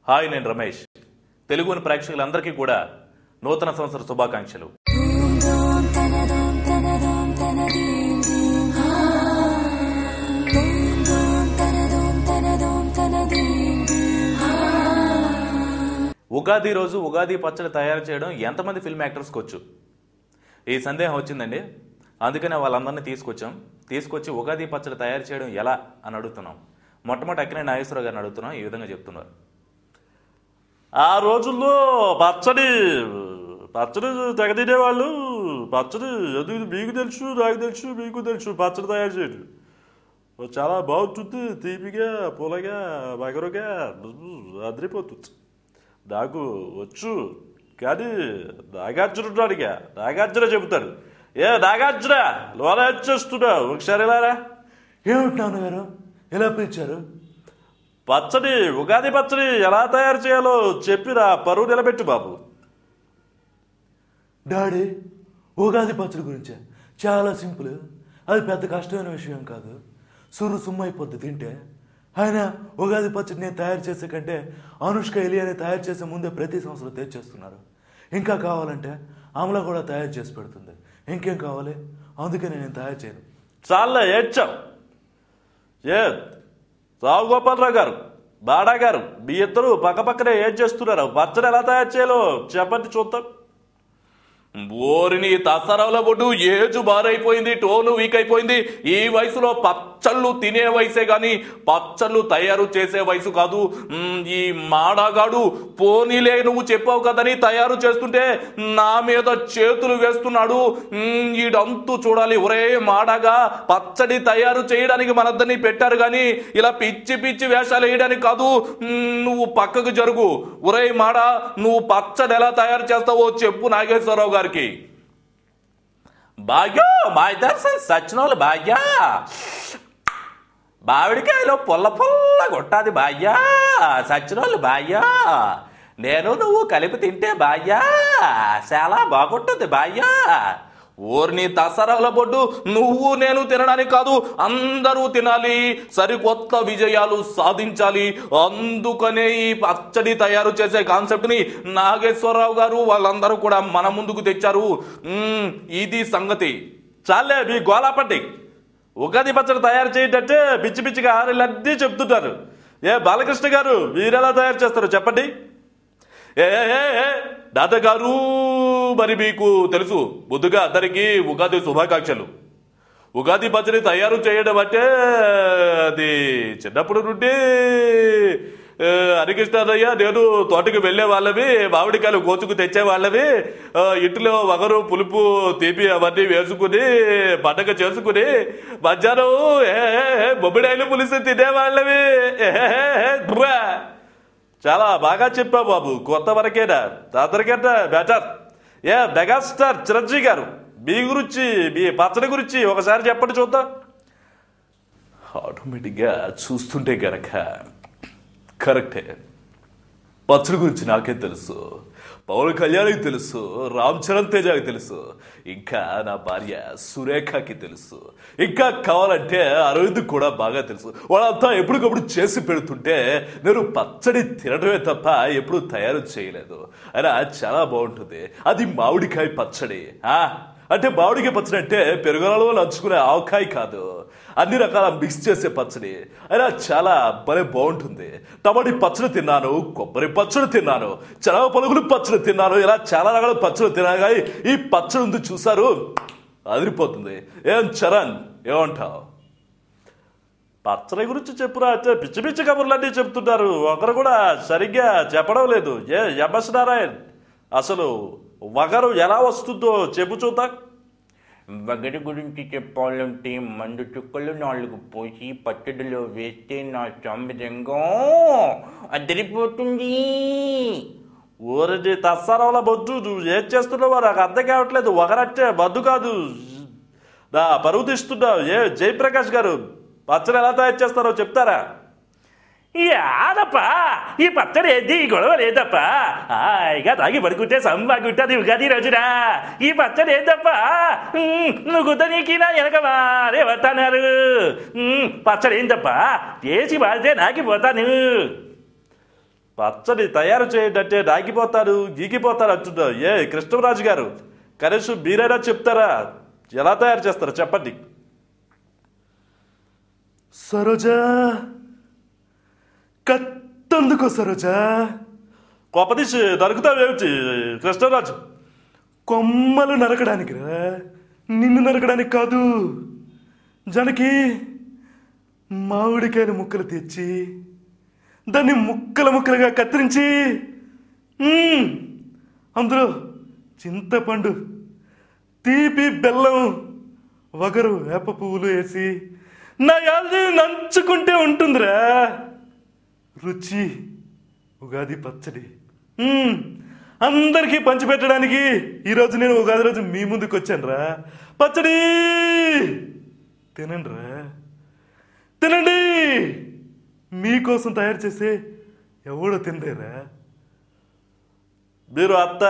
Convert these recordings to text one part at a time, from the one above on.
Hi, నేను రమేష్. తెలుగుని ప్రేక్షకులందరికీ కూడా నూతన సంవత్సర శుభాకాంక్షలు. ఉగాది రోజు ఉగాది పచ్చడి తయారు చేయడం ఎంతమంది ఫిల్మ్ యాక్టర్స్కి వచ్చు? ఈ సందేహం వచ్చిందండి. అందుకనే వాళ్ళందరినీ తీసుకొచ్చి ఉగాది పచ్చడి తయారు చేయడం ఎలా అని అడుగుతున్నాం. మొట్టమొదటి అక్కినేని నాగేశ్వరరావు గారిని అడుగుతున్నాం. ఈ విధంగా చెప్తున్నారు. ఆ రోజుల్లో పచ్చడి తెగ తినేవాళ్ళు. పచ్చడి మీకు తెలుసు, నాకు తెలుసు, మీకు తెలుసు. పచ్చడి తయారు చేయడం చాలా బాగుంటుంది. తీపిగా, పూలగా, బగరుగా అదిరిపోతుంది. నాకు వచ్చు. కానీ నాగార్జున చెబుతాడు. నాగార్జున లోన చేస్తున్నావు, ఒకసారి ఇలారా. ఏమిటి గారు ఎలా పిలిచారు? ఉగాది పచ్చడి ఎలా తయారు చేయాలో చెప్పిరా, పరువు నిలబెట్టు బాబు. డాడీ, ఉగాది పచ్చడి గురించే చాలా సింపుల్. అది పెద్ద కష్టమైన విషయం కాదు. సుమ్మైపోద్ది తింటే. ఆయన ఉగాది పచ్చడి నేను తయారు చేసే కంటే అనుష్క ఎలియాని తయారు చేసే ముందే ప్రతి సంవత్సరం తెచ్చేస్తున్నారు. ఇంకా కావాలంటే అమల కూడా తయారు చేసి పెడుతుంది. ఇంకేం కావాలి? అందుకని నేను తయారు చేయను. చాలా ఏడ్చావు. రావు గోపాలరావు గారు, బాడా గారు, మీ ఇద్దరు పక్కపక్కనే ఏం చేస్తున్నారు? పచ్చడి ఎలా తయారు చేయాలో చెప్పండి చూద్దాం. ఓరిని తసరాల బొడ్డు, ఏజు బారైపోయింది, టోను వీక్ అయిపోయింది. ఈ వయసులో పచ్చళ్ళు తినే వయసే గాని పచ్చళ్ళు తయారు చేసే వయసు కాదు. ఈ మాడగాడు పోనీలే నువ్వు చెప్పావు కదని తయారు చేస్తుంటే నా మీద చేతులు వేస్తున్నాడు. ఈడంతు చూడాలి. ఒరే మాడగా, పచ్చడి తయారు చేయడానికి మనద్దరిని పెట్టారు కానీ ఇలా పిచ్చి పిచ్చి వేషాలు వేయడానికి కాదు. నువ్వు పక్కకు జరుగు. ఒరే మాడ, నువ్వు పచ్చడి ఎలా తయారు చేస్తావో చెప్పు నాగేశ్వరరావు గారికి. భాగ్యం, మా ఇద్దరు సచ్చినోళ్ళు భాగ్య. బావిడికాయలో పుల్ల కొట్టాది భాగ్య. సచ్చినోళ్ళు భాగ్య. నేను నువ్వు కలిపి తింటే భాగ్య చాలా బాగుంటుంది భాగ్య. ఊరిని దసరాల బొడ్డు, నువ్వు నేను తినడానికి కాదు, అందరూ తినాలి, సరికొత్త విజయాలు సాధించాలి. అందుకనే ఈ పచ్చడి తయారు చేసే కాన్సెప్ట్ని నాగేశ్వరరావు గారు వాళ్ళందరూ కూడా మన ముందుకు తెచ్చారు. ఇది సంగతి. చాలే మీ గోలాపట్టి. ఉగాది పచ్చడి తయారు చేయటంటే పిచ్చి పిచ్చిగా ఆరెళ్ళన్నీ చెప్తుంటారు. బాలకృష్ణ గారు, మీరెలా తయారు చేస్తారు చెప్పండి. దాదాగారు, మరి మీకు తెలుసు, ముందుగా అందరికీ ఉగాది శుభాకాంక్షలు. ఉగాది పచ్చడి తయారు చేయడం అంటే అది చిన్నప్పుడు నుండి హరికృష్ణయ్య నేను తోటకు వెళ్ళే వాళ్ళవి, మామిడికాయలు కోచుకు తెచ్చే వాళ్ళవి, ఇంట్లో వగరు పులుపు తీపి అవన్నీ వేసుకుని పండగ చేసుకుని మధ్యాహ్నం బొమ్మిడాయలు పులిసి తినేవాళ్ళవి. చాలా బాగా చెప్పావు బాబు. కొత్త వరకేనా, అందరికంటే బెటర్. మెగాస్టార్ చిరంజీవి గారు, మీ గురించి, మీ పచ్చడి గురించి ఒకసారి చెప్పండి చూద్దాం. ఆటోమేటిక్గా చూస్తుంటే గనక కరెక్టే. పచ్చడి గురించి నాకే తెలుసు, పవన్ కళ్యాణ్కి తెలుసు, రామ్ చరణ్ తేజకి తెలుసు, ఇంకా నా భార్య సురేఖకి తెలుసు, ఇంకా కావాలంటే అరవింద్ కూడా బాగా తెలుసు. వాళ్ళంతా ఎప్పటికప్పుడు చేసి పెడుతుంటే నేను పచ్చడి తినడమే తప్ప ఎప్పుడు తయారు చేయలేదు. అయినా చాలా బాగుంటుంది. అది మామిడికాయ పచ్చడి. అంటే మామిడికాయ పచ్చడి అంటే పెరుగులలో నంచుకునే ఆవకాయ కాదు, అన్ని రకాల మిక్స్ చేసే పచ్చడి. అయినా చాలా భలే బాగుంటుంది. టమాటీ పచ్చడి తిన్నాను, కొబ్బరి పచ్చడి తిన్నాను, చెనగ పలుగులు పచ్చడి తిన్నాను, ఇలా చాలా రకాల పచ్చడి తిన్నాను. కానీ ఈ పచ్చడి ఉంది చూసారు, అదిరిపోతుంది. ఏం చరణ్, ఏమంటావు? పచ్చడి గురించి చెప్పురా అంటే పిచ్చి పిచ్చి కబుర్లన్నీ చెప్తున్నారు. ఒకరు కూడా సరిగ్గా చెప్పడం లేదు. ఎంఎస్ నారాయణ్, అసలు వగరు ఎలా వస్తుందో చెప్పు చూద్దాం. వగరు గురించి చెప్పాలంటే మందు చుక్కలు 4 పోసి పచ్చడిలో వేస్తే నా సంబరంగం అదిరిపోతుంది. ఊరి తస్సరాల బొద్దు, నువ్వు ఏం చేస్తున్నావో నాకు అర్థం కావట్లేదు. వగరంటే బద్దు కాదు, నా పరువు తీస్తున్నావు. జయప్రకాష్ గారు, పచ్చడి ఎలా తయారు చేస్తారో చెప్తారా? యాదప్పా, ఈ పచ్చడి ఏంది, ఈ గొడవ లేదప్పా. హాయిగా తాగి పడుకుంటే సంబాగుంటుంది ఉగాది రోజున. ఈ పచ్చడి ఏందప్పా, నువ్వు గుద్దనీకి నా వెనక వారే వస్తున్నారు. పచ్చడి ఏందప్పా, చేసి వాడితే నాకి పోతాను. పచ్చడి తయారు చేయడంటే నాగిపోతారు గీకిపోతారు అంటున్నారు. కృష్ణరాజు గారు, కనీసం మీరైనా చెప్తారా? ఎలా తయారు చేస్తారో చెప్పండి. సరోజా, కత్తందుకో సరోజా. కొప్పదీసి నరుకుతావేమిటి కృష్ణరాజు? కొమ్మలు నరకడానికి రా, నిన్ను నరకడానికి కాదు. జనకి మామిడికాయలు ముక్కలు తెచ్చి దాన్ని ముక్కలుగా కత్తిరించి అందులో చింతపండు, తీపి, బెల్లం, వగరు, వేప పువ్వులు వేసి నా యాల్ది నంచుకుంటే ఉంటుందిరా రుచి. ఉగాది పచ్చడి అందరికీ పంచిపెట్టడానికి ఈరోజు నేను ఉగాది రోజు మీ ముందుకు వచ్చాను రా. పచ్చడి తినండి రా, తినండి. మీకోసం తయారు చేసే ఎవడో తినరేరా. మీరు అంత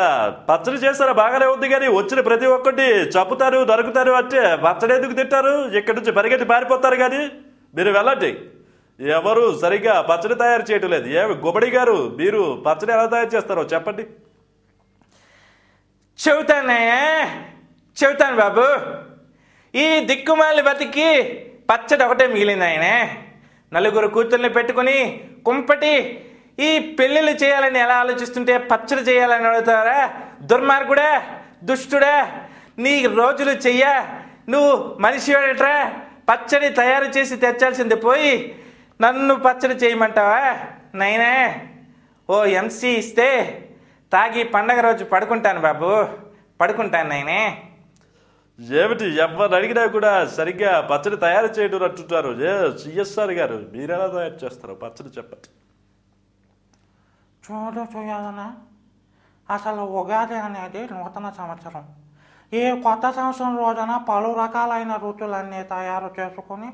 పచ్చడి చేస్తారా? బాగానే ఉంది, కానీ వచ్చిన ప్రతి ఒక్కటి చంపుతారు, నరుకుతారు అంటే పచ్చడి ఎందుకు తింటారు? ఇక్కడి నుంచి పరిగెట్టి పారిపోతారు. కానీ మీరు వెళ్ళండి. ఎవరు సరిగ్గా పచ్చడి తయారు చేయటం లేదు. ఏమి గుబడి గారు, మీరు పచ్చడి ఎలా తయారు చేస్తారో చెప్పండి. చెబుతాను బాబు. ఈ దిక్కుమాలి బతికి పచ్చడి ఒకటే మిగిలింది ఆయన. నలుగురు కూతుర్ని పెట్టుకుని కుంపటి ఈ పెళ్ళిళ్ళు చేయాలని ఎలా ఆలోచిస్తుంటే పచ్చడి చేయాలని అడుగుతారా? దుర్మార్గుడా, దుష్టుడా, నీ రోజులు చెయ్యా. నువ్వు మనిషి వాడట్రా? పచ్చడి తయారు చేసి తెచ్చాల్సింది పోయి నన్ను పచ్చడి చేయమంటావా? నైనా ఓ ఎంసీ ఇస్తే తాగి పండగ రోజు పడుకుంటాను బాబు, పడుకుంటాను నాయనే. ఏమిటి ఎవరు అడిగినా కూడా సరిగ్గా పచ్చడి తయారు చేయడం అంటుంటారు. సిఎస్ఆర్ గారు, మీరు ఎలా తయారు చేస్తారు పచ్చడి చెప్పండి. చూడాలన్నా అసలు ఉగాది అనేది నూతన సంవత్సరం. ఈ కొత్త సంవత్సరం రోజున పలు రకాలైన రుచులన్నీ తయారు చేసుకుని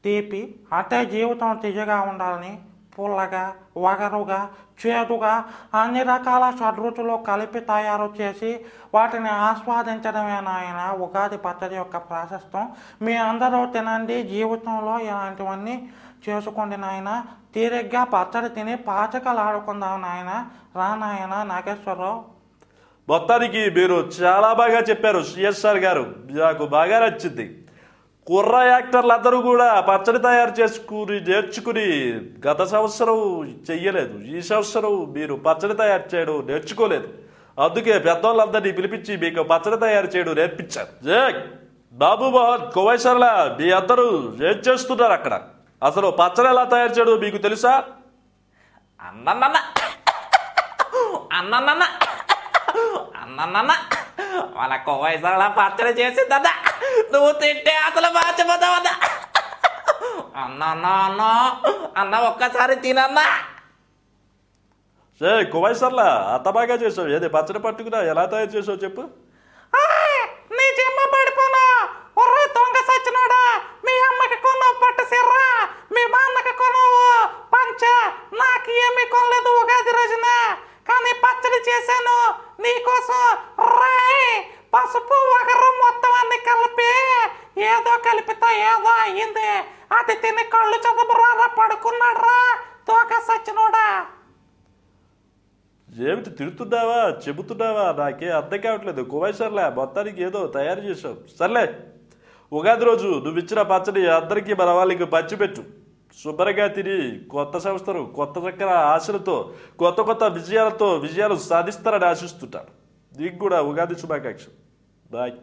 తీపి అంటే జీవితం తియ్యగా ఉండాలని, పుల్లగా, వగరుగా, చేదుగా అన్ని రకాల షడ్రుచులు కలిపి తయారు చేసి వాటిని ఆస్వాదించడమే నాయన ఉగాది పచ్చడి యొక్క ప్రాశస్తం. మీ అందరూ తినండి, జీవితంలో ఇలాంటివన్నీ చేసుకోండి నాయన. తీరిగ్గా పచ్చడి తిని పాచకలు ఆడుకుందాం నాయన. రా నాయన నాగేశ్వరరావు. మొత్తానికి మీరు చాలా బాగా చెప్పారు సిఎస్ఆర్ గారు, నాకు బాగా నచ్చింది. కుర్ర యాక్టర్లు అందరూ కూడా పచ్చడి తయారు చేసుకుని నేర్చుకుని గత సంవత్సరం చెయ్యలేదు. ఈ సంవత్సరం మీరు పచ్చడి తయారు చేయడం నేర్చుకోలేదు. అందుకే పెద్దవాళ్ళందరినీ పిలిపించి మీకు పచ్చడి తయారు చేయడం నేర్పించారు. బాబు మోహన్, కోవైసర్ల, మీ అందరూ ఏం చేస్తున్నారు అక్కడ? అసలు పచ్చడి ఎలా తయారు చేయడం మీకు తెలుసా? అన్నన్న వాళ్ళ కోవైసర్ల పచ్చడి చేసిందన్న, నువ్వు తింటే అసలు మార్చిపోతావన్నా. అన్న ఒక్కసారి తినన్నా. కోవైసర్ల, అంత బాగా చేసావు. ఏది పచ్చడి పట్టుకున్నా ఎలా తయారు చేసావు చెప్పు. నీ చెమ్మ పడిపోనా ఒర్రే దొంగ సచ్చినోడా. మీ అమ్మకి కొను పట్టు సిర్రా, మీ నాన్నకి కొను పంచ, నాకు ఏమీ కొనలేదు ఉగాది రోజున. కానీ పచ్చడి చేశాను నీకోసం. రాయ్ పసుపు వగరు మొత్తం అన్ని కలిపి ఏదో కలిపితే ఏదో అయ్యింది. అది తిని కళ్ళు చదువురా పడుకున్నాడు రా దొంగ సచ్చినోడా. ఏమిటి తిడుతున్నావా చెబుతున్నావా? నాకే అర్థం కావట్లేదు. కోవైసర్లే, మొత్తానికి ఏదో తయారు చేసావు. సర్లే, ఉగాది రోజు నువ్వు ఇచ్చిన పచ్చడి అందరికీ మన వాళ్ళకి పంచిపెట్టు. శుభ్రంగా తిని కొత్త సంవత్సరం కొత్త చక్కర ఆశలతో కొత్త విజయాలు సాధిస్తారని ఆశిస్తుంటాను. నీకు కూడా ఉగాది శుభాకాంక్షలు. బాయ్.